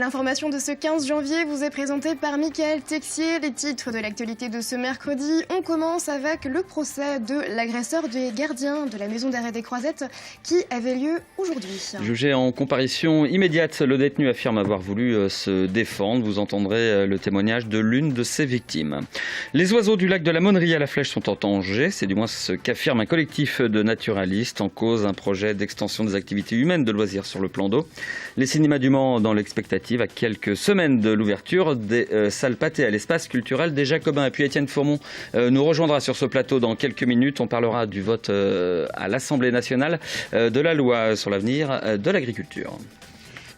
L'information de ce 15 janvier vous est présentée par Mickaël Texier. Les titres de l'actualité de ce mercredi. On commence avec le procès de l'agresseur des gardiens de la maison d'arrêt des Croisettes qui avait lieu aujourd'hui. Jugé en comparution immédiate, le détenu affirme avoir voulu se défendre. Vous entendrez le témoignage de l'une de ses victimes. Les oiseaux du lac de la Monnerie à la Flèche sont en danger. C'est du moins ce qu'affirme un collectif de naturalistes. En cause, un projet d'extension des activités humaines de loisirs sur le plan d'eau. Les cinémas du Mans dans l'expectative à quelques semaines de l'ouverture des salles pâtées à l'espace culturel des Jacobins. Et puis Étienne Faumont nous rejoindra sur ce plateau dans quelques minutes. On parlera du vote à l'Assemblée nationale de la loi sur l'avenir de l'agriculture.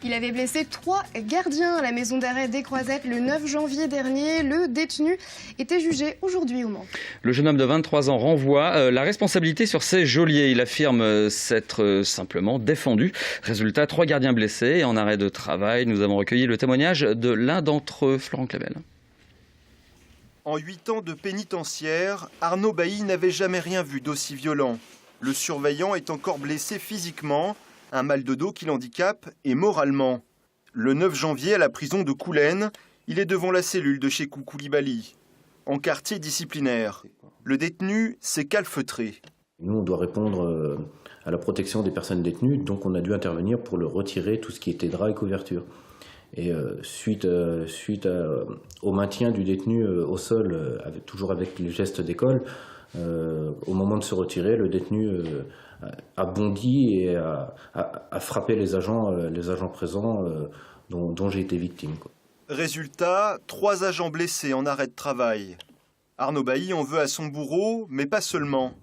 Il avait blessé 3 gardiens à la maison d'arrêt des Croisettes le 9 janvier dernier. Le détenu était jugé aujourd'hui au Mans. Le jeune homme de 23 ans renvoie la responsabilité sur ses geôliers. Il affirme s'être simplement défendu. Résultat, 3 gardiens blessés et en arrêt de travail. Nous avons recueilli le témoignage de l'un d'entre eux, Florent Clavel. En 8 ans de pénitentiaire, Arnaud Bailly n'avait jamais rien vu d'aussi violent. Le surveillant est encore blessé physiquement, un mal de dos qui l'handicape et moralement. Le 9 janvier, à la prison de Coulennes, il est devant la cellule de Cheikhou Koulibaly, en quartier disciplinaire. Le détenu s'est calfeutré. Nous, on doit répondre à la protection des personnes détenues, donc on a dû intervenir pour le retirer, tout ce qui était drap et couverture. Et suite au maintien du détenu au sol, toujours avec les gestes d'école, au moment de se retirer, le détenu a bondi et a frappé les agents présents dont j'ai été victime. Résultat, 3 agents blessés en arrêt de travail. Arnaud Bailly en veut à son bourreau, mais pas seulement.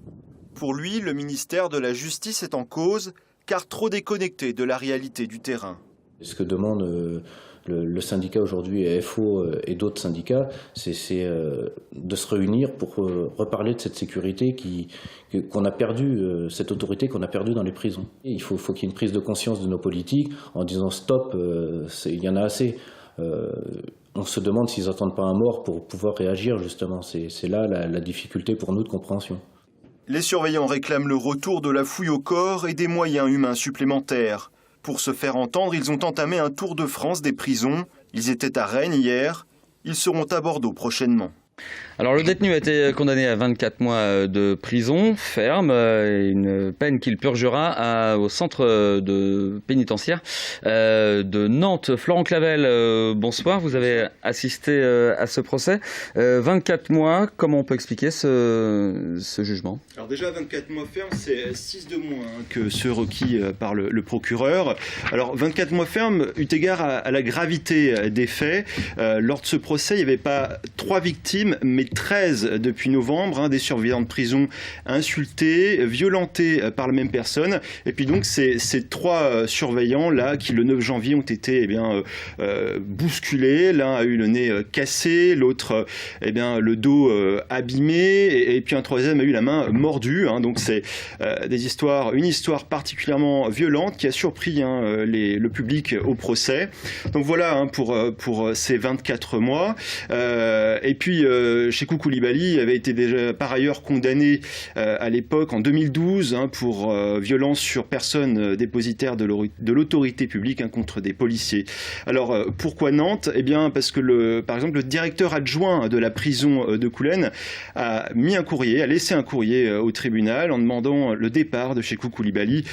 Pour lui, le ministère de la Justice est en cause, car trop déconnecté de la réalité du terrain. Ce que demande le syndicat aujourd'hui, FO et d'autres syndicats, c'est de se réunir pour reparler de cette sécurité qu'on a perdue, cette autorité qu'on a perdue dans les prisons. Et il faut qu'il y ait une prise de conscience de nos politiques en disant stop, il y en a assez. On se demande s'ils n'entendent pas un mort pour pouvoir réagir justement. C'est là la difficulté pour nous de compréhension. Les surveillants réclament le retour de la fouille au corps et des moyens humains supplémentaires. Pour se faire entendre, ils ont entamé un tour de France des prisons. Ils étaient à Rennes hier. Ils seront à Bordeaux prochainement. Alors le détenu a été condamné à 24 mois de prison ferme, une peine qu'il purgera au centre de pénitentiaire de Nantes. Florent Clavel, bonsoir, vous avez assisté à ce procès. 24 mois, comment on peut expliquer ce jugement ? Alors déjà 24 mois ferme, c'est 6 de moins que ceux requis par le procureur. Alors 24 mois ferme, eu égard à la gravité des faits. Lors de ce procès, il n'y avait pas 3 victimes, mais 13 depuis novembre, des surveillants de prison insultés, violentés par la même personne. Et puis donc ces 3 surveillants-là qui le 9 janvier ont été bousculés. L'un a eu le nez cassé, l'autre le dos abîmé, et puis un troisième a eu la main mordue. Donc c'est une histoire particulièrement violente qui a surpris le public au procès. Donc voilà pour ces 24 mois. Et puis Cheikhou Koulibaly avait été déjà par ailleurs condamné à l'époque en 2012 pour violence sur personne dépositaire de l'autorité publique contre des policiers. Alors pourquoi Nantes ? Eh bien parce que par exemple le directeur adjoint de la prison de Coulennes a laissé un courrier au tribunal en demandant le départ de Cheikhou Koulibaly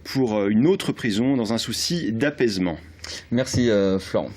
pour une autre prison dans un souci d'apaisement. Merci Florent.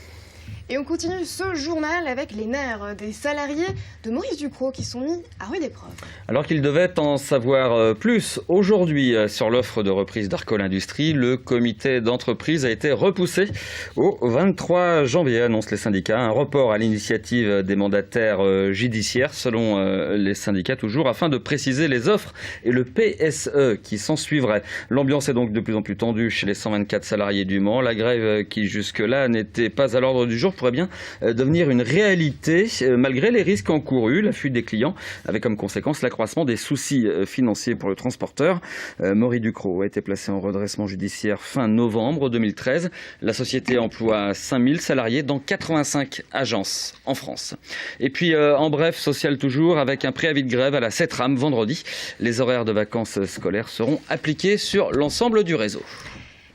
Et on continue ce journal avec les nerfs des salariés de Maurice Ducrot qui sont mis à rude épreuve. Alors qu'ils devaient en savoir plus aujourd'hui sur l'offre de reprise d'Arcole Industrie, le comité d'entreprise a été repoussé au 23 janvier, annoncent les syndicats. Un report à l'initiative des mandataires judiciaires, selon les syndicats toujours, afin de préciser les offres et le PSE qui s'en suivrait. L'ambiance est donc de plus en plus tendue chez les 124 salariés du Mans. La grève qui jusque-là n'était pas à l'ordre du jour pourrait bien devenir une réalité malgré les risques encourus, la fuite des clients, avec comme conséquence l'accroissement des soucis financiers pour le transporteur. Maurice Ducrot a été placé en redressement judiciaire fin novembre 2013. La société emploie 5000 salariés dans 85 agences en France. Et puis en bref, social toujours, avec un préavis de grève à la CETRAM vendredi. Les horaires de vacances scolaires seront appliqués sur l'ensemble du réseau.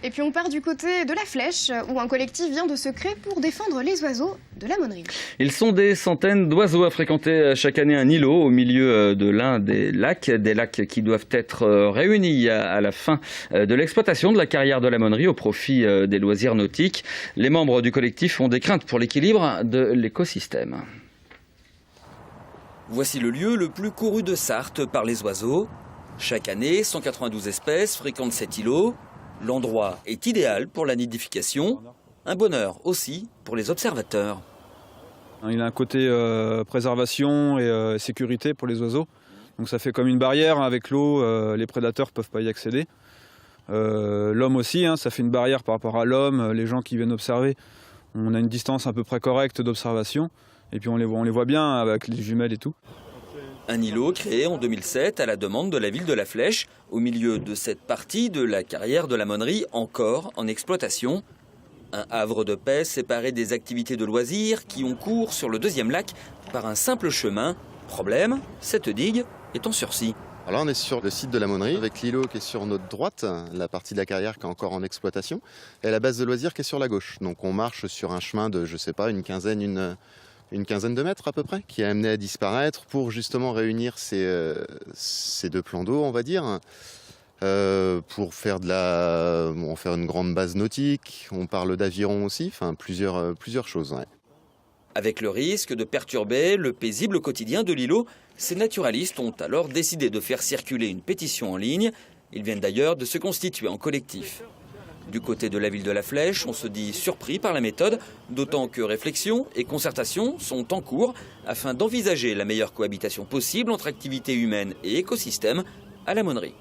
Et puis on part du côté de la Flèche, où un collectif vient de se créer pour défendre les oiseaux de la Monnerie. Ils sont des centaines d'oiseaux à fréquenter chaque année un îlot au milieu de l'un des lacs qui doivent être réunis à la fin de l'exploitation de la carrière de la Monnerie au profit des loisirs nautiques. Les membres du collectif ont des craintes pour l'équilibre de l'écosystème. Voici le lieu le plus couru de Sarthe par les oiseaux. Chaque année, 192 espèces fréquentent cet îlot. L'endroit est idéal pour la nidification, un bonheur aussi pour les observateurs. Il a un côté préservation et sécurité pour les oiseaux. Donc ça fait comme une barrière, avec l'eau, les prédateurs ne peuvent pas y accéder. L'homme aussi, ça fait une barrière par rapport à l'homme, les gens qui viennent observer. On a une distance à peu près correcte d'observation et puis on les voit bien avec les jumelles et tout. Un îlot créé en 2007 à la demande de la ville de La Flèche, au milieu de cette partie de la carrière de la Monnerie encore en exploitation. Un havre de paix séparé des activités de loisirs qui ont cours sur le deuxième lac par un simple chemin. Problème, cette digue est en sursis. Alors là, on est sur le site de la Monnerie, avec l'îlot qui est sur notre droite, la partie de la carrière qui est encore en exploitation, et la base de loisirs qui est sur la gauche. Donc on marche sur un chemin de, je sais pas, une quinzaine de mètres à peu près, qui est amené à disparaître pour justement réunir ces deux plans d'eau, on va dire, pour faire faire une grande base nautique. On parle d'aviron aussi, enfin plusieurs choses. Ouais. Avec le risque de perturber le paisible quotidien de l'îlot, ces naturalistes ont alors décidé de faire circuler une pétition en ligne. Ils viennent d'ailleurs de se constituer en collectif. Du côté de la ville de La Flèche, on se dit surpris par la méthode, d'autant que réflexion et concertation sont en cours afin d'envisager la meilleure cohabitation possible entre activités humaines et écosystèmes à la Monnerie.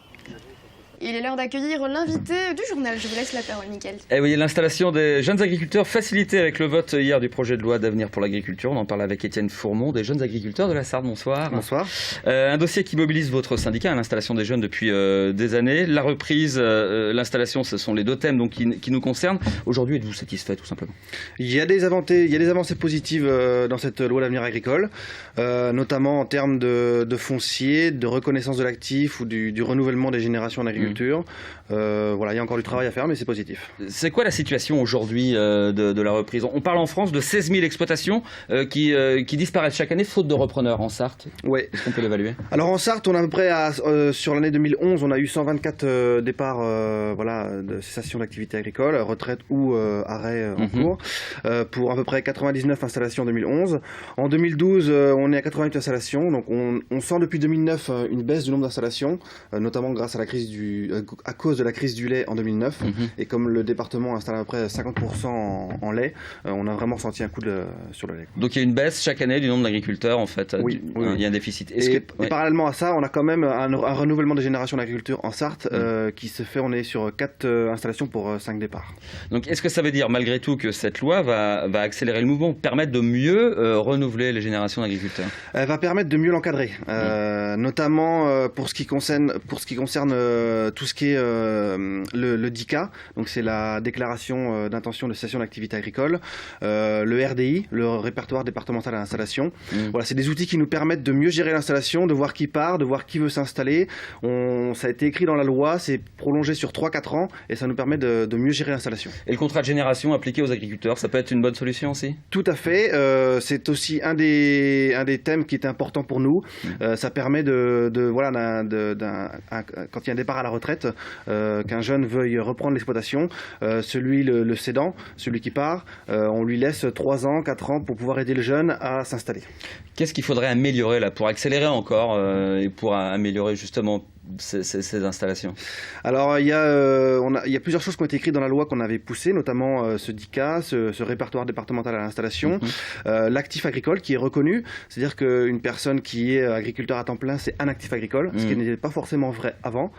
Il est l'heure d'accueillir l'invité du journal. Je vous laisse la parole, Mickaël. Eh oui, l'installation des jeunes agriculteurs facilitée avec le vote hier du projet de loi d'avenir pour l'agriculture. On en parle avec Étienne Fourmont, des jeunes agriculteurs de la Sarthe. Bonsoir. Bonsoir. Un dossier qui mobilise votre syndicat, l'installation des jeunes depuis des années. La reprise, l'installation, ce sont les deux thèmes donc, qui nous concernent. Aujourd'hui, êtes-vous satisfait tout simplement? Il y a des avancées positives dans cette loi d'avenir agricole, notamment en termes de foncier, de reconnaissance de l'actif ou du renouvellement des générations en agriculture. Voilà, il y a encore du travail à faire, mais c'est positif. C'est quoi la situation aujourd'hui de la reprise? On parle en France de 16 000 exploitations qui disparaissent chaque année faute de repreneurs en Sarthe. Ouais. Est-ce qu'on peut l'évaluer? Alors en Sarthe, on a à peu près sur l'année 2011, on a eu 124 départs de cessation d'activité agricole, retraite ou arrêt en cours, pour à peu près 99 installations en 2011. En 2012, on est à 88 installations, donc on sent depuis 2009 une baisse du nombre d'installations, notamment grâce à à cause de la crise du lait en 2009. Et comme le département installe à peu près 50% en lait, on a vraiment senti un coup sur le lait. Donc il y a une baisse chaque année du nombre d'agriculteurs en fait. Oui. Il y a un déficit. Et parallèlement à ça, on a quand même un renouvellement des générations d'agriculture en Sarthe qui se fait. On est sur 4 installations pour 5 départs. Donc est-ce que ça veut dire malgré tout que cette loi va accélérer le mouvement, permettre de mieux renouveler les générations d'agriculteurs? Elle va permettre de mieux l'encadrer, notamment pour ce qui concerne tout ce qui est le DICA, donc c'est la déclaration d'intention de cessation d'activité agricole, le RDI, le répertoire départemental à l'installation. Voilà, c'est des outils qui nous permettent de mieux gérer l'installation, de voir qui part, de voir qui veut s'installer. Ça a été écrit dans la loi, c'est prolongé sur 3-4 ans et ça nous permet de mieux gérer l'installation. Et le contrat de génération appliqué aux agriculteurs, ça peut être une bonne solution aussi? Tout à fait, c'est aussi un des thèmes qui est important pour nous. Ça permet quand il y a un départ à la retraite, qu'un jeune veuille reprendre l'exploitation, le cédant, celui qui part, on lui laisse 3 ans, 4 ans pour pouvoir aider le jeune à s'installer. Qu'est-ce qu'il faudrait améliorer là pour accélérer encore et pour améliorer justement ces installations? Alors il y a plusieurs choses qui ont été écrites dans la loi qu'on avait poussées, notamment ce DICA, ce répertoire départemental à l'installation, l'actif agricole qui est reconnu, c'est-à-dire qu'une personne qui est agriculteur à temps plein, c'est un actif agricole, ce qui n'était pas forcément vrai avant.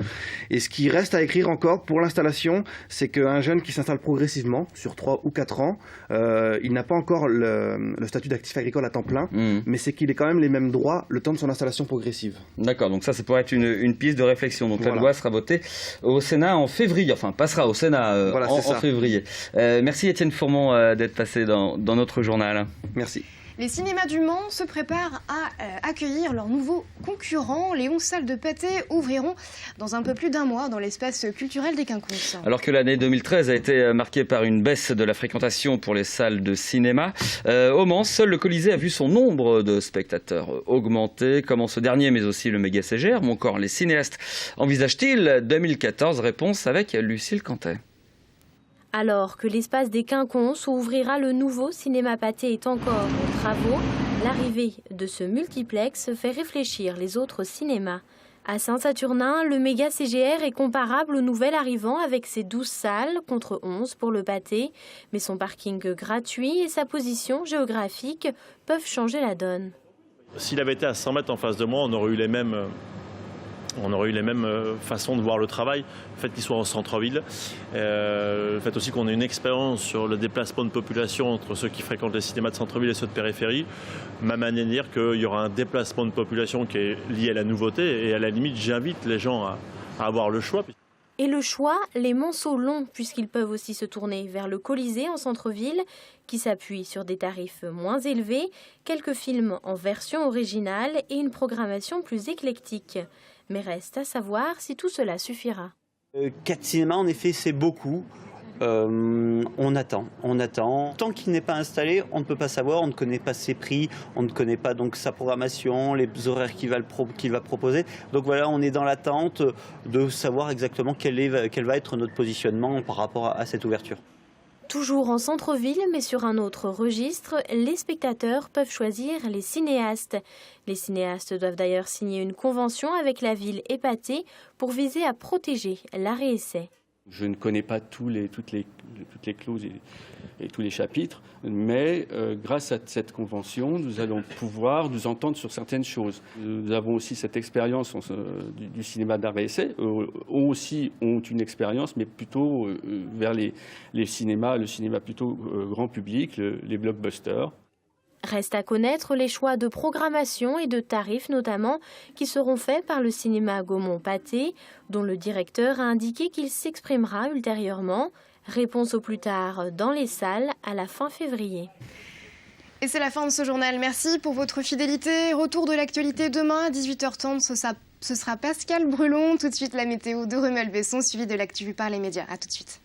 Et ce qui reste à écrire encore pour l'installation, c'est qu'un jeune qui s'installe progressivement sur 3 ou 4 ans, il n'a pas encore le statut d'actif agricole à temps plein, mais c'est qu'il ait quand même les mêmes droits le temps de son installation progressive. D'accord, donc ça pourrait être une piste de réflexion. Donc la loi sera votée au Sénat en février, enfin passera au Sénat en février. Merci Étienne Fourmont d'être passé dans notre journal. Merci. Les cinémas du Mans se préparent à accueillir leurs nouveaux concurrents. Les 11 salles de Pathé ouvriront dans un peu plus d'un mois dans l'espace culturel des Quinconces. Alors que l'année 2013 a été marquée par une baisse de la fréquentation pour les salles de cinéma, au Mans, seul le Colisée a vu son nombre de spectateurs augmenter. Comment ce dernier, mais aussi le méga CGR, ou encore les cinéastes envisagent-ils 2014? Réponse avec Lucille Cantet. Alors que l'espace des Quinconces où ouvrira le nouveau cinéma Pathé est encore en travaux, l'arrivée de ce multiplex fait réfléchir les autres cinémas. À Saint-Saturnin, le méga CGR est comparable au nouvel arrivant avec ses 12 salles contre 11 pour le Pathé, mais son parking gratuit et sa position géographique peuvent changer la donne. S'il avait été à 100 mètres en face de moi, on aurait eu les mêmes façons de voir le travail. Le fait qu'il soit en centre-ville, le fait aussi qu'on ait une expérience sur le déplacement de population entre ceux qui fréquentent les cinémas de centre-ville et ceux de périphérie, m'a mené à dire qu'il y aura un déplacement de population qui est lié à la nouveauté. Et à la limite, j'invite les gens à avoir le choix. Et le choix, les monceaux longs, puisqu'ils peuvent aussi se tourner vers le Colisée en centre-ville, qui s'appuie sur des tarifs moins élevés, quelques films en version originale et une programmation plus éclectique. Mais reste à savoir si tout cela suffira. 4 cinémas, en effet, c'est beaucoup. On attend. Tant qu'il n'est pas installé, on ne peut pas savoir, on ne connaît pas ses prix, on ne connaît pas donc sa programmation, les horaires qu'il va proposer. Donc voilà, on est dans l'attente de savoir exactement quel va être notre positionnement par rapport à cette ouverture. Toujours en centre-ville, mais sur un autre registre, les spectateurs peuvent choisir les cinéastes. Les cinéastes doivent d'ailleurs signer une convention avec la ville et Pathé pour viser à protéger l'arrêt-essai. Je ne connais pas toutes les clauses et tous les chapitres, mais grâce à cette convention, nous allons pouvoir nous entendre sur certaines choses. Nous avons aussi cette expérience du cinéma d'arrêt-essai, aussi ont une expérience, mais plutôt vers le cinéma plutôt grand public, les blockbusters. Reste à connaître les choix de programmation et de tarifs notamment qui seront faits par le cinéma Gaumont-Pathé, dont le directeur a indiqué qu'il s'exprimera ultérieurement. Réponse au plus tard dans les salles à la fin février. Et c'est la fin de ce journal. Merci pour votre fidélité. Retour de l'actualité demain à 18h30. Ce sera Pascal Brulon. Tout de suite la météo de Remel Besson, suivi de l'actu par les médias. À tout de suite.